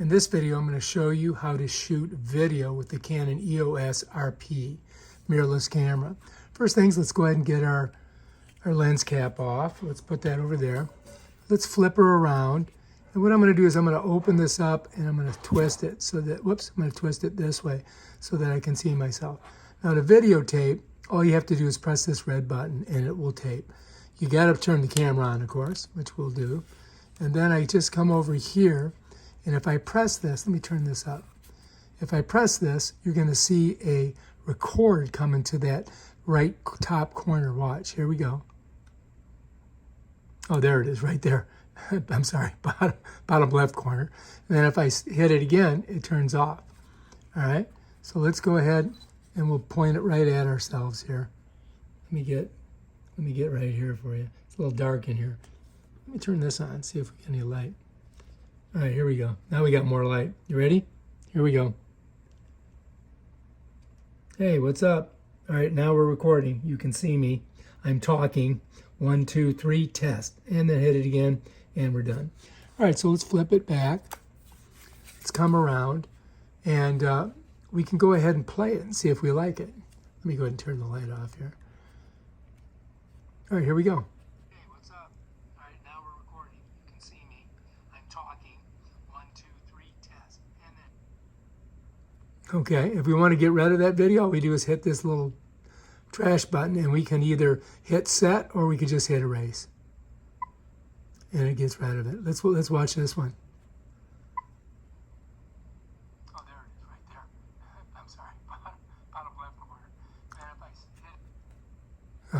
In this video, I'm going to show you how to shoot video with the Canon EOS RP mirrorless camera. First things, let's go ahead and get our lens cap off. Let's put that over there. Let's flip her around. And what I'm going to do is I'm going to open this up and I'm going to twist it so that, whoops, I'm going to twist it this way so that I can see myself. Now to videotape, all you have to do is press this red button and it will tape. You got to turn the camera on, of course, which we'll do. And then I just come over here, and if I press this, let me turn this up. If I press this, you're going to see a record come into that right top corner. Watch, here we go. Oh, there it is, right there. I'm sorry, bottom left corner. And then if I hit it again, it turns off. All right, so let's go ahead and we'll point it right at ourselves here. Let me get right here for you. It's a little dark in here. Let me turn this on, see if we get any light. All right, here we go. Now we got more light. You ready? Here we go. Hey, what's up? All right, now we're recording. You can see me. I'm talking. 1, 2, 3, test. And then hit it again, and we're done. All right, so let's flip it back. Let's come around, and we can go ahead and play it and see if we like it. Let me go ahead and turn the light off here. All right, here we go. Hey, what's up? All right, now we're recording. You can see me. I'm talking. 1, 2, 3, test. And then... Okay, if we want to get rid of that video, all we do is hit this little trash button, and we can either hit set or we can just hit erase. And it gets rid of it. Let's watch this one. Oh, there it is, right there. I'm sorry, bottom left corner. And if I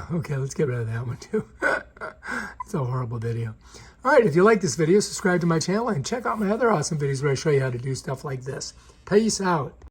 hit... Oh, okay, let's get rid of that one too. It's a horrible video. All right, if you like this video, subscribe to my channel and check out my other awesome videos where I show you how to do stuff like this. Peace out.